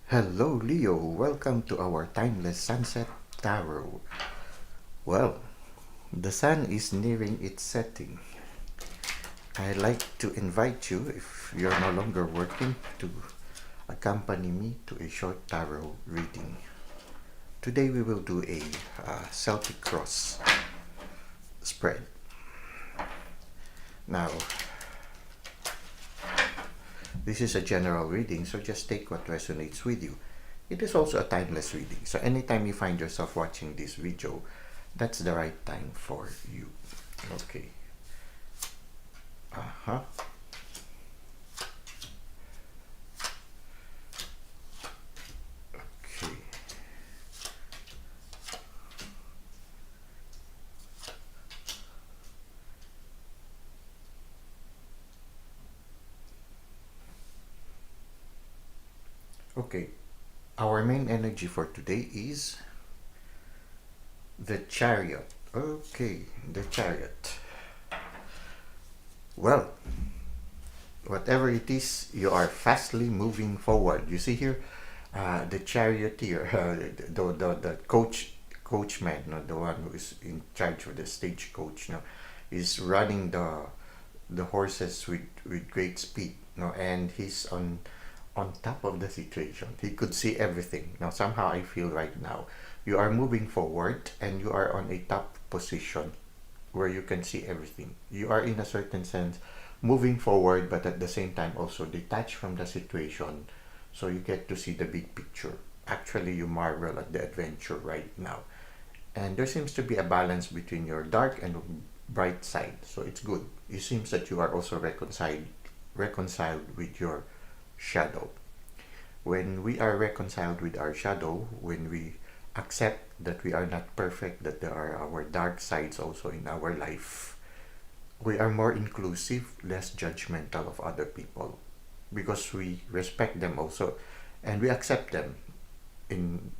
Hello, Leo. Welcome to our timeless sunset tarot. Well, the sun is nearing its setting. I'd like to invite you, if you're no longer working, to accompany me to a short tarot reading. Today we will do a Celtic cross spread. Now, this is a general reading, so just take what resonates with you. It is also a timeless reading, so anytime you find yourself watching this video, that's the right time for you. Okay. Uh-huh. Okay. Okay. Our main energy for today is the Chariot. Okay, the Chariot. Well, whatever it is, you are fastly moving forward. You see here, the charioteer, the coachman, no, the one who is in charge of the stage coach, no, is running the horses with great speed, no, and he's on top of the situation. He could see everything. Now somehow I feel right now you are moving forward and you are on a top position where you can see everything. You are in a certain sense moving forward, but at the same time also detached from the situation, so you get to see the big picture. Actually, you marvel at the adventure right now, and there seems to be a balance between your dark and bright side. So it's good. It seems that you are also reconciled with your shadow. When we are reconciled with our shadow, when we accept that we are not perfect, that there are our dark sides also in our life, we are more inclusive, less judgmental of other people, because we respect them also, and we accept them in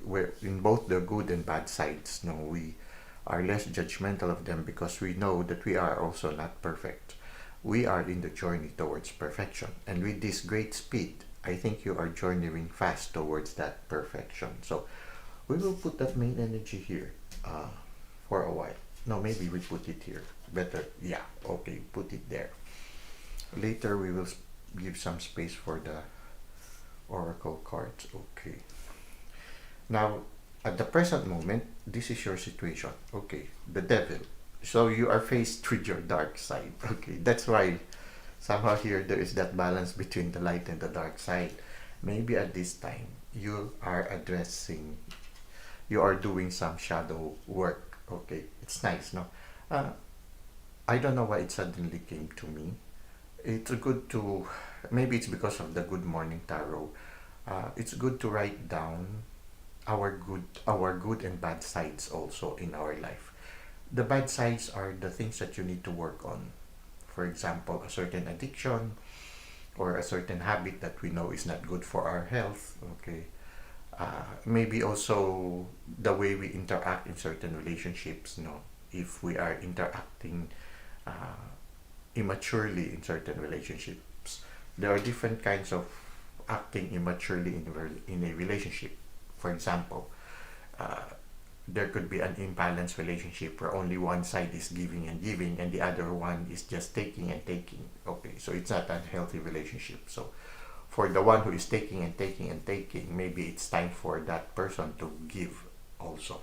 both the good and bad sides. No, we are less judgmental of them because we know that we are also not perfect. We are in the journey towards perfection, and with this great speed, I think you are journeying fast towards that perfection. So we will put that main energy here for a while. No, maybe we put it here. Better, yeah, okay, put it there. Later we will give some space for the oracle cards. Okay. Now, at the present moment, this is your situation. Okay, the devil. So you are faced with your dark side. Okay, that's why somehow here there is that balance between the light and the dark side. Maybe at this time you are doing some shadow work. Okay, it's nice, no? Uh, I don't know why it suddenly came to me. It's good to, maybe it's because of the Good Morning Tarot. It's good to write down our good and bad sides also in our life. The bad sides are the things that you need to work on. For example, a certain addiction or a certain habit that we know is not good for our health. Okay, maybe also the way we interact in certain relationships. If we are interacting uh, immaturely in certain relationships, there are different kinds of acting immaturely in a relationship. For example, uh, there could be an imbalanced relationship where only one side is giving and the other one is just taking and taking. Okay, so it's not a healthy relationship. So for the one who is taking and taking and taking, maybe it's time for that person to give also.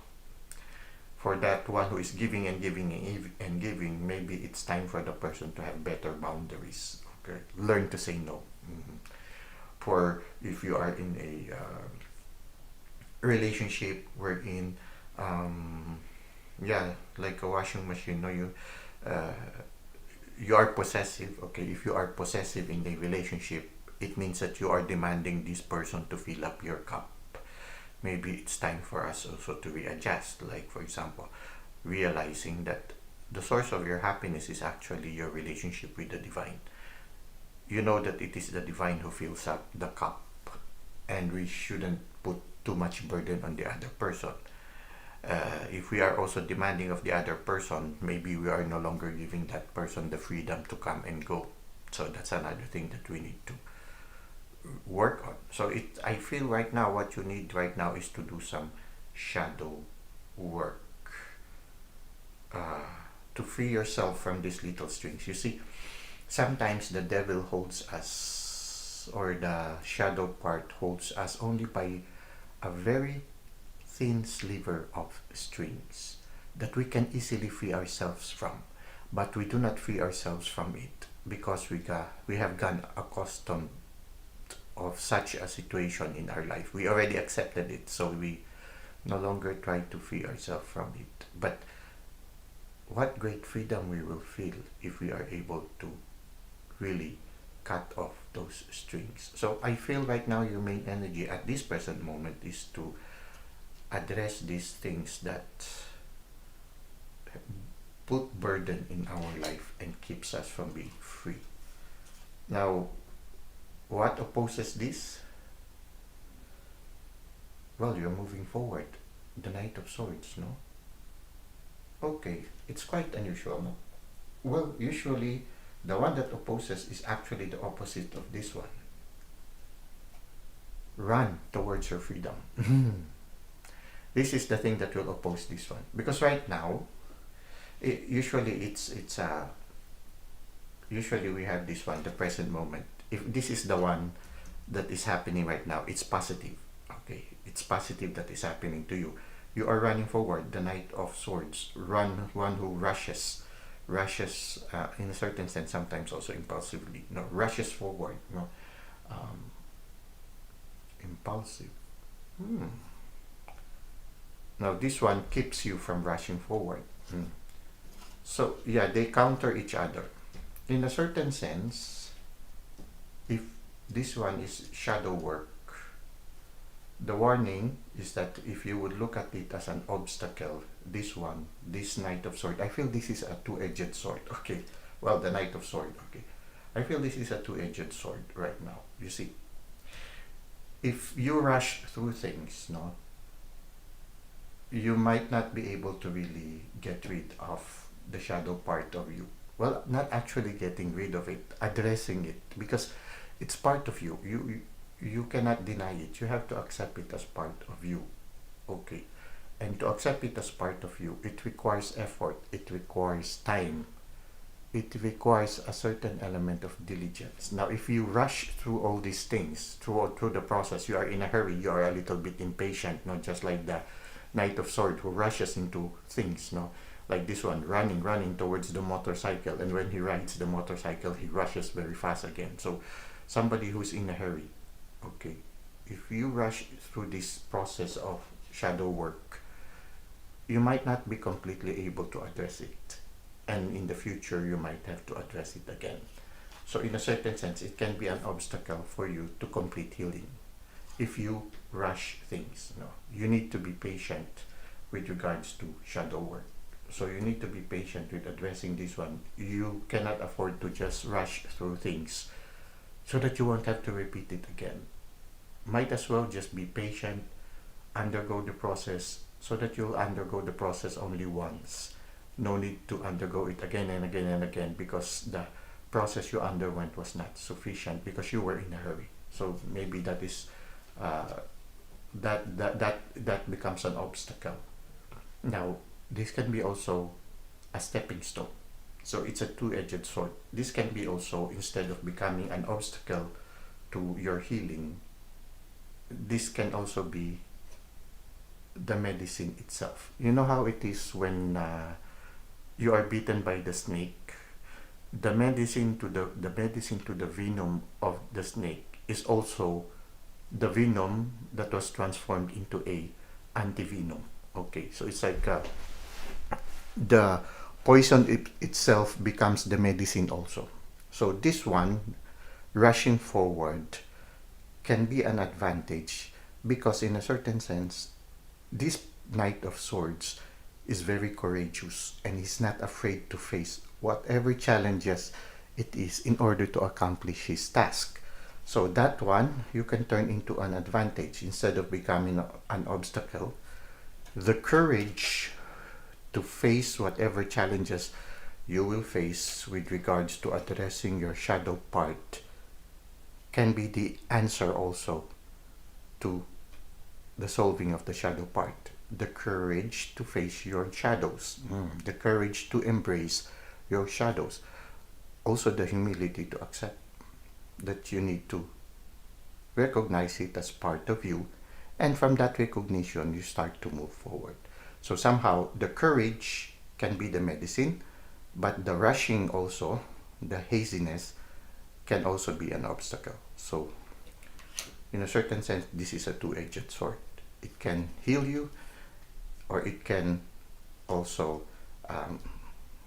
For that one who is giving and giving and giving, maybe it's time for the person to have better boundaries. Okay, learn to say no. For if you are in a relationship wherein yeah, like a washing machine, no, uh, you are possessive. Okay, if you are possessive in a relationship, it means that you are demanding this person to fill up your cup. Maybe it's time for us also to readjust, like for example, realizing that the source of your happiness is actually your relationship with the divine. You know that it is the divine who fills up the cup, and we shouldn't put too much burden on the other person. If we are also demanding of the other person, maybe we are no longer giving that person the freedom to come and go. So that's another thing that we need to work on. So I feel right now what you need right now is to do some shadow work, uh, to free yourself from these little strings. You see, sometimes the devil holds us, or the shadow part holds us only by a very thin sliver of strings that we can easily free ourselves from. But we do not free ourselves from it because we have gone accustomed of such a situation in our life. We already accepted it, so we no longer try to free ourselves from it. But what great freedom we will feel if we are able to really cut off those strings. So I feel right now your main energy at this present moment is to address these things that put burden in our life and keeps us from being free. Now, what opposes this? Well, you're moving forward. The Knight of Swords, no? Okay, it's quite unusual, no? Well, usually the one that opposes is actually the opposite of this one. Run towards your freedom. This is the thing that will oppose this one. Because right now, usually usually we have this one, the present moment. If this is the one that is happening right now, it's positive. Okay, it's positive that is happening to you. You are running forward, the Knight of Swords. One who rushes in a certain sense, sometimes also impulsively. No, rushes forward. No, impulsive. Now this one keeps you from rushing forward. So yeah, they counter each other. In a certain sense, if this one is shadow work, the warning is that if you would look at it as an obstacle, this Knight of Sword, I feel this is a two-edged sword. Okay, well, the Knight of Sword, okay. I feel this is a two-edged sword right now. You see, if you rush through things, no, you might not be able to really get rid of the shadow part of you. Well, not actually getting rid of it, addressing it, because it's part of you. You cannot deny it. You have to accept it as part of you. Okay. And to accept it as part of you, it requires effort, it requires time, it requires a certain element of diligence. Now, if you rush through all these things, through the process, you are in a hurry, you are a little bit impatient, not just like the Knight of Sword who rushes into things, no? Like this one, running towards the motorcycle, and when he rides the motorcycle, he rushes very fast again. So, somebody who's in a hurry, okay, if you rush through this process of shadow work, you might not be completely able to address it, and in the future you might have to address it again. So in a certain sense, it can be an obstacle for you to complete healing if you rush things. No, you need to be patient with regards to shadow work. So you need to be patient with addressing this one. You cannot afford to just rush through things so that you won't have to repeat it again. Might as well just be patient, undergo the process, so that you'll undergo the process only once. No need to undergo it again and again and again, because the process you underwent was not sufficient because you were in a hurry. So maybe that is that becomes an obstacle. Now, this can be also a stepping stone. So it's a two-edged sword. This can be also, instead of becoming an obstacle to your healing, this can also be the medicine itself. You know how it is when you are bitten by the snake? The medicine to the venom of the snake is also the venom that was transformed into a antivenom. Okay, so it's like the poison itself becomes the medicine also. So this one, rushing forward, can be an advantage because in a certain sense, this Knight of Swords is very courageous and he's not afraid to face whatever challenges it is in order to accomplish his task. So that one you can turn into an advantage instead of becoming an obstacle. The courage to face whatever challenges you will face with regards to addressing your shadow part can be the answer also to the solving of the shadow part. The courage to face your shadows, the courage to embrace your shadows. Also, the humility to accept that you need to recognize it as part of you, and from that recognition, you start to move forward. So, somehow, the courage can be the medicine, but the rushing also, the haziness, can also be an obstacle. So, in a certain sense, this is a two-edged sword. It can heal you, or it can also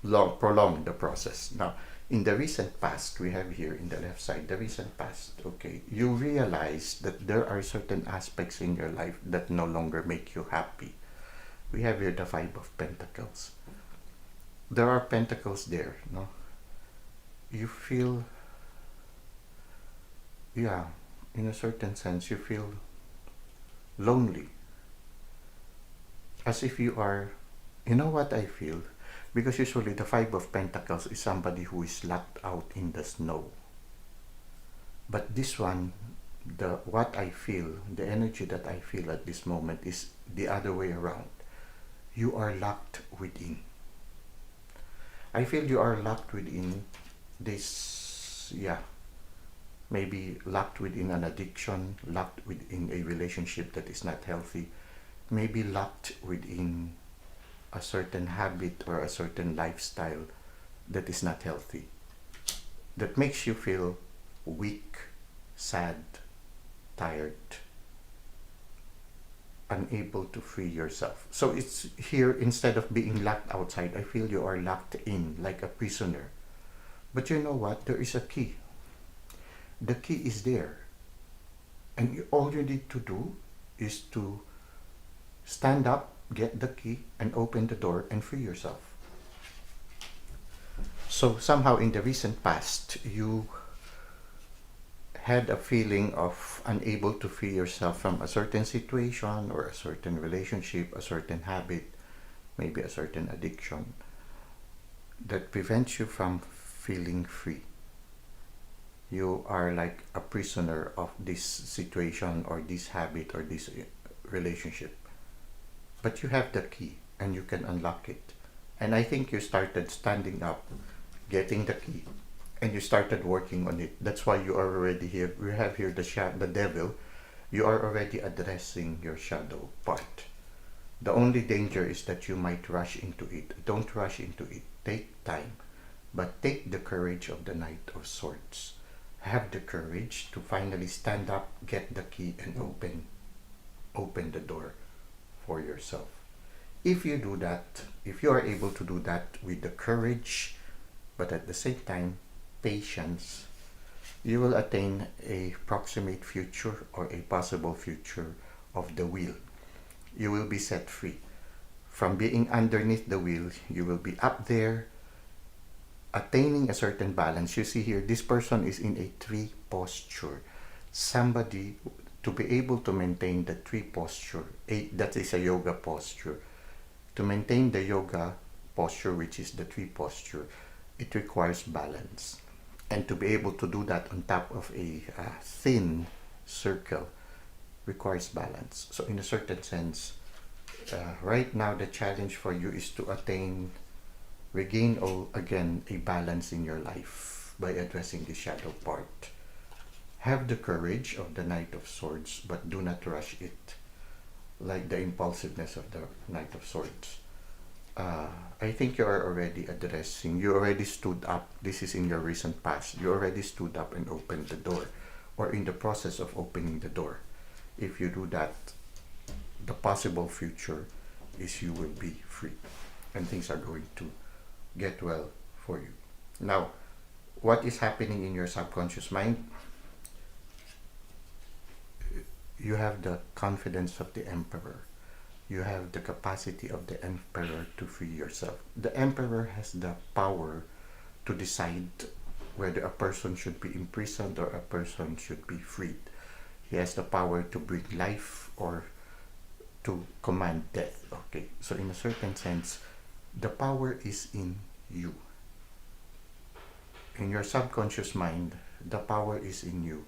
prolong the process. Now, in the recent past, we have here in the left side, the recent past, okay, you realize that there are certain aspects in your life that no longer make you happy. We have here the Five of Pentacles. There are pentacles there, no? You feel, yeah, in a certain sense, you feel lonely. As if you are, you know what I feel? Because usually the Five of Pentacles is somebody who is locked out in the snow. But this one, what I feel, the energy that I feel at this moment is the other way around. You are locked within. I feel you are locked within this, yeah, maybe locked within an addiction, locked within a relationship that is not healthy, maybe locked within a certain habit or a certain lifestyle that is not healthy, that makes you feel weak, sad, tired, unable to free yourself. So it's here, instead of being locked outside, I feel you are locked in like a prisoner. But you know what? There is a key. The key is there. And all you need to do is to stand up, get the key, and open the door and free yourself. So somehow in the recent past, you had a feeling of unable to free yourself from a certain situation or a certain relationship, a certain habit, maybe a certain addiction that prevents you from feeling free. You are like a prisoner of this situation or this habit or this relationship. But you have the key and you can unlock it. And I think you started standing up, getting the key, and you started working on it. That's why you are already here. We have here the devil. You are already addressing your shadow part. The only danger is that you might rush into it. Don't rush into it. Take time. But take the courage of the Knight of Swords. Have the courage to finally stand up, get the key, and open the door for yourself. If you do that, if you are able to do that with the courage, but at the same time, patience, you will attain a proximate future or a possible future of the wheel. You will be set free. From being underneath the wheel, you will be up there, attaining a certain balance. You see here, this person is in a tree posture. Somebody, to be able to maintain the tree posture, that is a yoga posture. To maintain the yoga posture, which is the tree posture, it requires balance. And to be able to do that on top of a thin circle requires balance. So in a certain sense, right now the challenge for you is to regain again a balance in your life by addressing the shadow part. Have the courage of the Knight of Swords, but do not rush it, like the impulsiveness of the Knight of Swords. I think you are already addressing, you already stood up. This is in your recent past. You already stood up and opened the door, or in the process of opening the door. If you do that, the possible future is you will be free and things are going to get well for you. Now, what is happening in your subconscious mind? You have the confidence of the Emperor. You have the capacity of the Emperor to free yourself. The Emperor has the power to decide whether a person should be imprisoned or a person should be freed. He has the power to bring life or to command death. Okay, so in a certain sense, the power is in you. In your subconscious mind, the power is in you.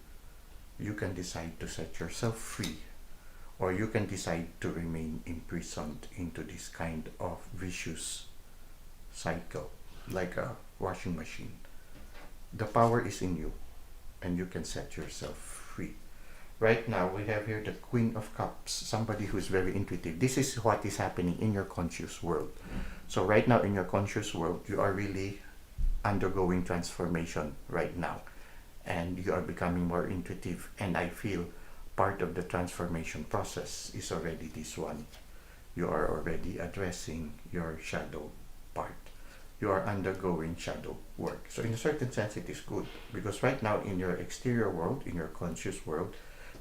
you can decide to set yourself free, or you can decide to remain imprisoned into this kind of vicious cycle, like a washing machine. The power is in you, and you can set yourself free. Right now, we have here the Queen of Cups, somebody who's very intuitive. This is what is happening in your conscious world. So right now in your conscious world, you are really undergoing transformation right now. And you are becoming more intuitive. And I feel part of the transformation process is already this one. You are already addressing your shadow part. You are undergoing shadow work. So in a certain sense, it is good. Because right now in your exterior world, in your conscious world,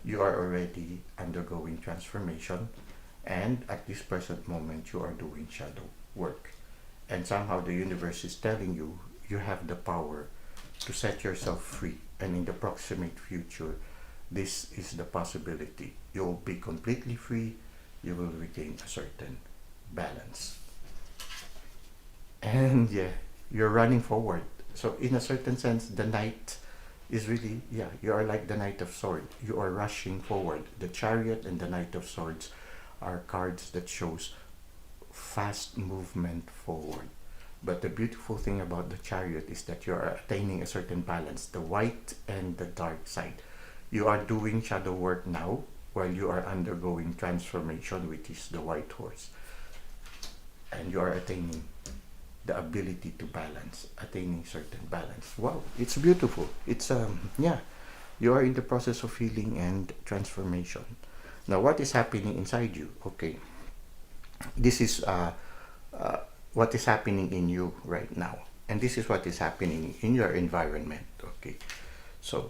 you are already undergoing transformation, and at this present moment you are doing shadow work, and somehow the universe is telling you you have the power to set yourself free, and in the proximate future this is the possibility. You'll be completely free, you will regain a certain balance, and yeah, you're running forward. So in a certain sense, the Knight is really, yeah, you are like the Knight of Swords. You are rushing forward. The Chariot and the Knight of Swords are cards that shows fast movement forward. But the beautiful thing about the Chariot is that you are attaining a certain balance, the white and the dark side. You are doing shadow work now while you are undergoing transformation, which is the white horse. And you are attaining the ability to balance, attaining certain balance. Wow, it's beautiful. It's yeah, you are in the process of healing and transformation. Now, what is happening inside you? Okay, this is what is happening in you right now, and this is what is happening in your environment. Okay, so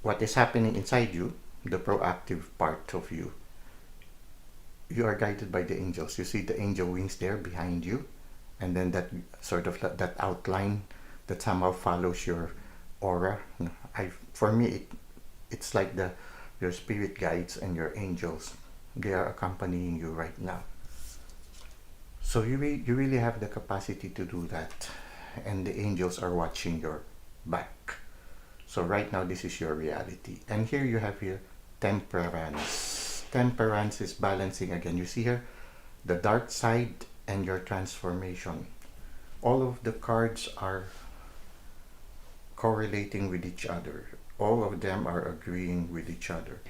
what is happening inside you, the proactive part of you, you are guided by the angels. You see the angel wings there behind you, and then that sort of that outline that somehow follows your aura. For me, it's like your spirit guides and your angels. They are accompanying you right now. So you really have the capacity to do that, and the angels are watching your back. So right now, this is your reality. And here you have here temperance. Temperance is balancing again. You see here the dark side and your transformation. All of the cards are correlating with each other. All of them are agreeing with each other.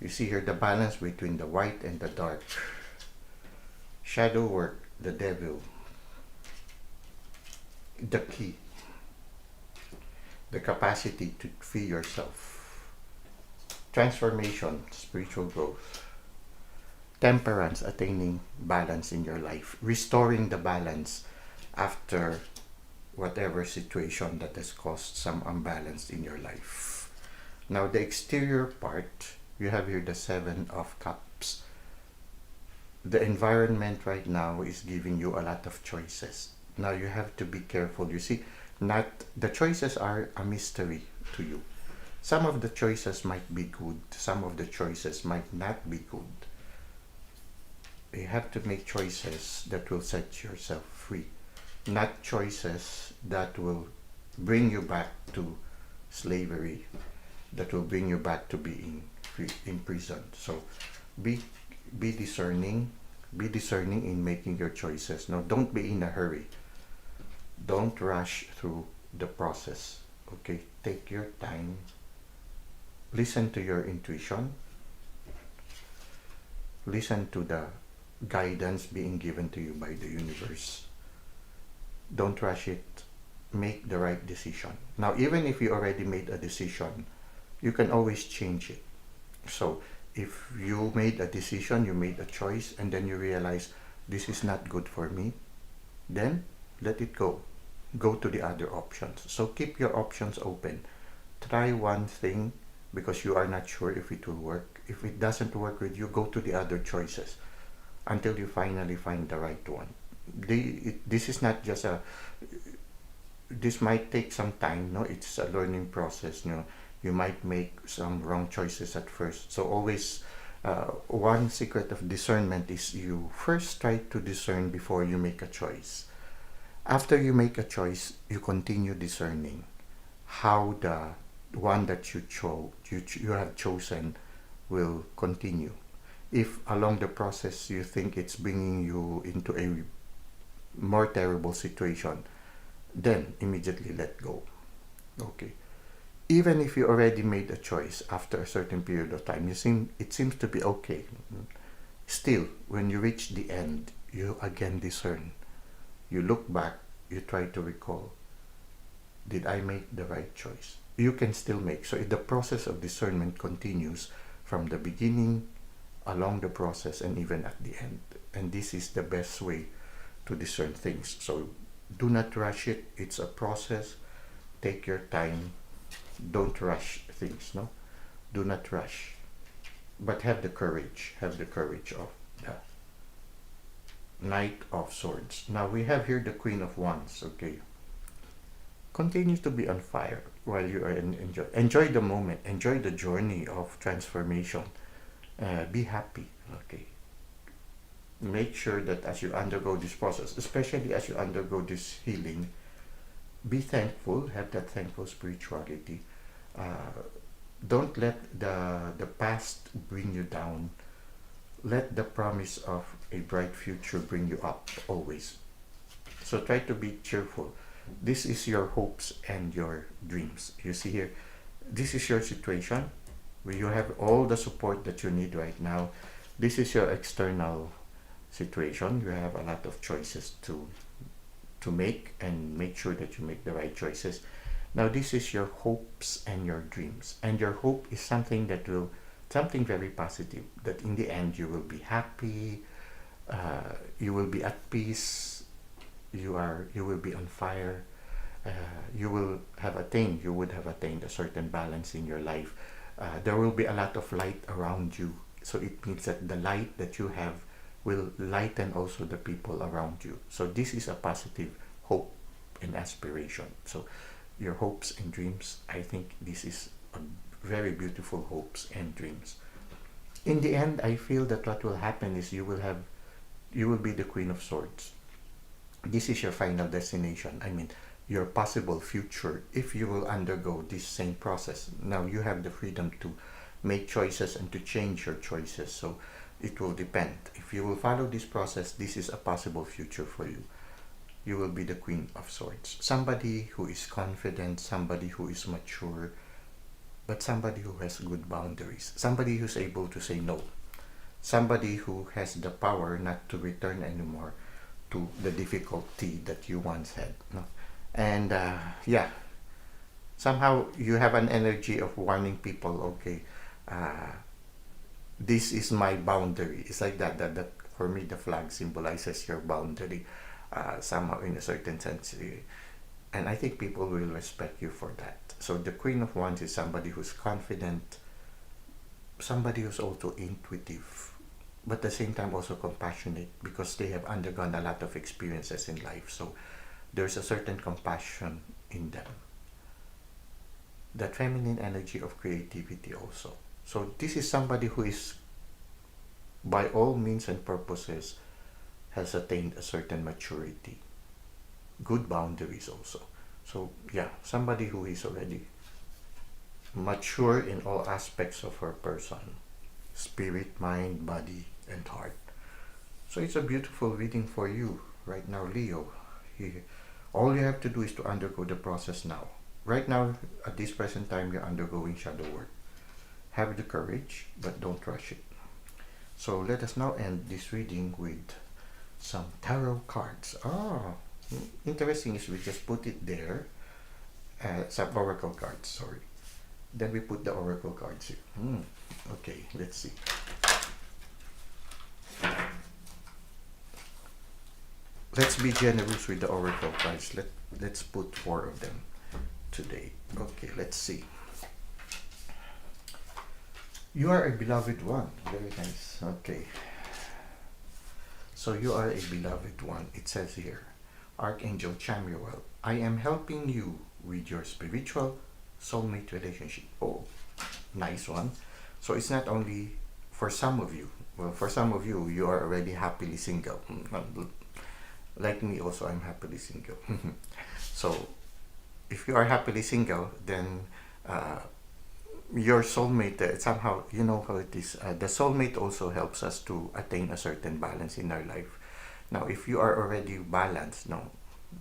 You see here the balance between the white and the dark. Shadow work, the devil. The key. The capacity to free yourself. Transformation, spiritual growth. Temperance, attaining balance in your life, restoring the balance after whatever situation that has caused some unbalance in your life. Now, the exterior part, you have here the Seven of Cups. The environment right now is giving you a lot of choices. Now, you have to be careful. You see, not the choices are a mystery to you. Some of the choices might be good, some of the choices might not be good. You have to make choices that will set yourself free, not choices that will bring you back to slavery, that will bring you back to being imprisoned. So be discerning, in making your choices. Now, don't be in a hurry. Don't rush through the process. Okay, take your time. Listen to your intuition. Listen to the guidance being given to you by the universe. Don't rush it. Make the right decision. Now, even if you already made a decision, you can always change it. So if you made a decision, you made a choice, and then you realize this is not good for me, then let it go. Go to the other options. So keep your options open. Try one thing because you are not sure if it will work. If it doesn't work with you, go to the other choices until you finally find the right one. This is not just this might take some time, no? It's a learning process, no? You might make some wrong choices at first. So always, one secret of discernment is you first try to discern before you make a choice. After you make a choice, you continue discerning how the one that you have chosen will continue. If along the process you think it's bringing you into a more terrible situation, then immediately let go. Okay. Even if you already made a choice after a certain period of time, it seems to be okay. Still, when you reach the end, you again discern. You look back, you try to recall, did I make the right choice? You can still make. So the process of discernment continues from the beginning, along the process, and even at the end. And this is the best way to discern things. So do not rush it. It's a process. Take your time. Don't rush things, no? Do not rush. But have the courage. Have the courage of the Knight of Swords. Now we have here the Queen of Wands, okay? Continue to be on fire while you are enjoy the moment, enjoy the journey of transformation. Be happy, okay? Make sure that as you undergo this process, especially as you undergo this healing, be thankful, have that thankful spirituality. Don't let the past bring you down. Let the promise of a bright future bring you up always. So try to be cheerful. This is your hopes and your dreams. You see here, this is your situation where you have all the support that you need right now. This is your external situation. You have a lot of choices to make, and make sure that you make the right choices. Now this is your hopes and your dreams. And your hope is something something very positive, that in the end you will be happy, you will be at peace, you will be on fire, you would have attained a certain balance in your life. There will be a lot of light around you. So it means that the light that you have will lighten also the people around you. So this is a positive hope and aspiration. So your hopes and dreams, I think this is a very beautiful hopes and dreams. In the end, I feel that what will happen is you will be the Queen of Swords. This is your final destination. I mean, your possible future if you will undergo this same process. Now you have the freedom to make choices and to change your choices. So it will depend. If you will follow this process, this is a possible future for you. You will be the Queen of Swords. Somebody who is confident, somebody who is mature, but somebody who has good boundaries. Somebody who's able to say no. Somebody who has the power not to return anymore to the difficulty that you once had. No? And yeah, somehow you have an energy of warning people, okay, this is my boundary. It's like that for me the flag symbolizes your boundary, somehow in a certain sense. And I think people will respect you for that. So the Queen of Wands is somebody who's confident, somebody who's also intuitive, but at the same time also compassionate, because they have undergone a lot of experiences in life. So there's a certain compassion in them. That feminine energy of creativity also. So this is somebody who is, by all means and purposes, has attained a certain maturity. Good boundaries also. So yeah, somebody who is already mature in all aspects of her person. Spirit, mind, body, and heart. So it's a beautiful reading for you right now, Leo. All you have to do is to undergo the process now. Right now, at this present time, you're undergoing shadow work. Have the courage, but don't rush it. So let us now end this reading with some tarot cards. Interesting is we just put it there. Some oracle cards, sorry. Then we put the oracle cards here. Okay, let's see. Let's be generous with the oracle cards. Let's put 4 of them today. Okay, let's see. You are a beloved one. Very nice. Okay. So you are a beloved one. It says here, Archangel Chamuel, I am helping you with your spiritual soulmate relationship. Oh, nice one. So it's not only for some of you. Well, for some of you, you are already happily single. Like me also, I'm happily single. So if you are happily single, then uh, your soulmate, somehow, you know how it is. The soulmate also helps us to attain a certain balance in our life. Now, if you are already balanced, no,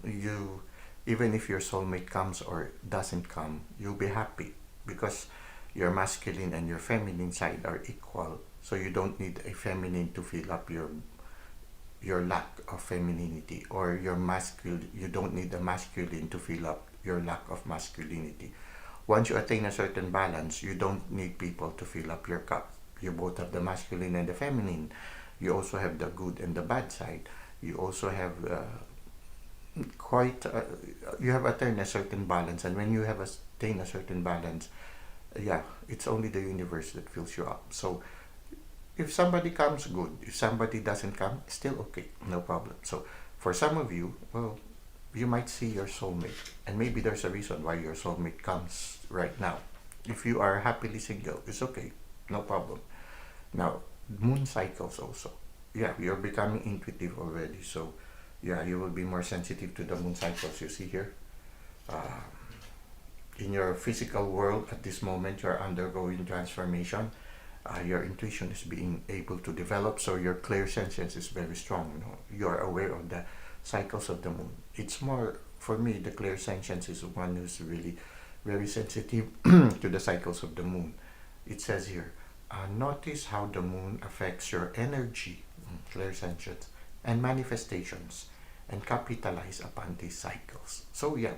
you, even if your soulmate comes or doesn't come, you'll be happy because your masculine and your feminine side are equal. So you don't need a feminine to fill up your lack of femininity, or your masculine. You don't need a masculine to fill up your lack of masculinity. Once you attain a certain balance, you don't need people to fill up your cup. You both have the masculine and the feminine. You also have the good and the bad side. You also have quite you have attained a certain balance, and when you have attained a certain balance, yeah, it's only the universe that fills you up. So if somebody comes, good. If somebody doesn't come, still okay, no problem. So for some of you, well, you might see your soulmate, and maybe there's a reason why your soulmate comes right now. If you are happily single, it's okay, no problem. Now, moon cycles also. Yeah, you're becoming intuitive already, so yeah, you will be more sensitive to the moon cycles. You see here, uh, in your physical world at this moment, you're undergoing transformation. Your intuition is being able to develop, so your clear senses is very strong. You know, you're aware of the cycles of the moon. It's more, for me, the clear sentience is one who's really very sensitive to the cycles of the moon. It says here, notice how the moon affects your energy, clear sentience, and manifestations, and capitalize upon these cycles. So yeah,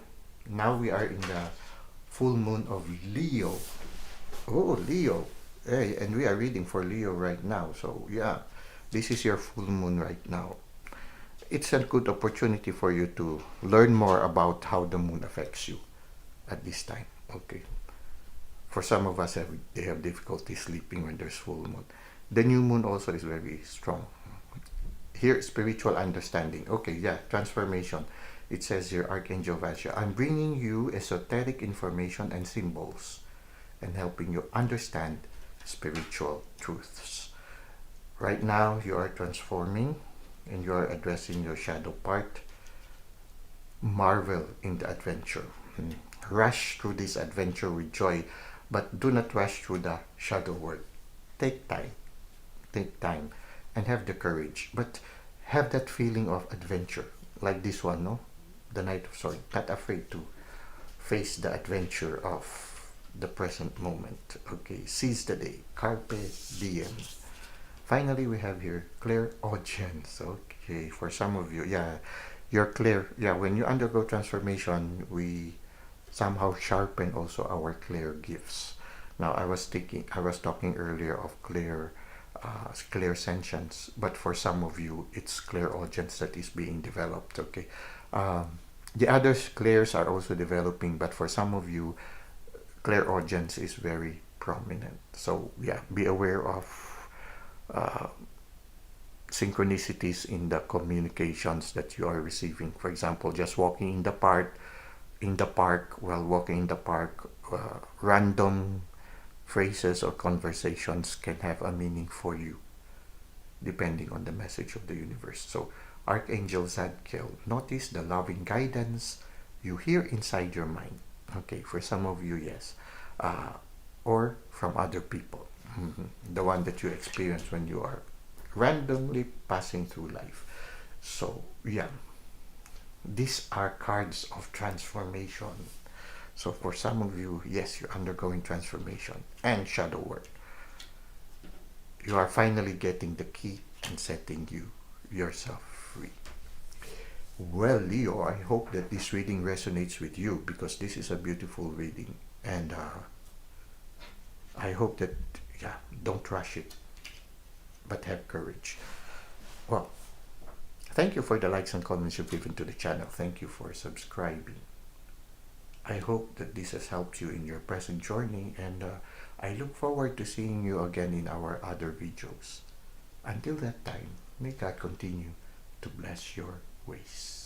now we are in the full moon of Leo. Oh, Leo. Hey, and we are reading for Leo right now. So yeah, this is your full moon right now. It's a good opportunity for you to learn more about how the moon affects you at this time. Okay. For some of us, they have difficulty sleeping when there's full moon. The new moon also is very strong. Here, spiritual understanding. Okay, yeah, transformation. It says here, Archangel Vasya, I'm bringing you esoteric information and symbols and helping you understand spiritual truths. Right now, you are transforming and you are addressing your shadow part. Marvel in the adventure. Rush through this adventure with joy, but do not rush through the shadow world. Take time. Take time and have the courage, but have that feeling of adventure, like this one, no? The Knight of Swords. Not afraid to face the adventure of the present moment. Okay, seize the day. Carpe diem. Finally, we have here clear audience. Okay, for some of you, yeah, you're clear. Yeah, when you undergo transformation, we somehow sharpen also our clear gifts. Now, I was talking earlier of clear sentience, but for some of you, it's clear audience that is being developed. Okay, the other clairs are also developing, but for some of you, clear audience is very prominent. So yeah, be aware of uh, synchronicities in the communications that you are receiving. For example, just walking in the park, while walking in the park, random phrases or conversations can have a meaning for you, depending on the message of the universe. So, Archangel Zadkiel, notice the loving guidance you hear inside your mind. Okay, for some of you, yes. Or from other people. The one that you experience when you are randomly passing through life. So, yeah, these are cards of transformation. So for some of you, yes, you're undergoing transformation and shadow work. You are finally getting the key and setting yourself free. Well, Leo, I hope that this reading resonates with you, because this is a beautiful reading, and I hope that, yeah, don't rush it, but have courage. Well, thank you for the likes and comments you've given to the channel. Thank you for subscribing. I hope that this has helped you in your present journey, and I look forward to seeing you again in our other videos. Until that time, may God continue to bless your ways.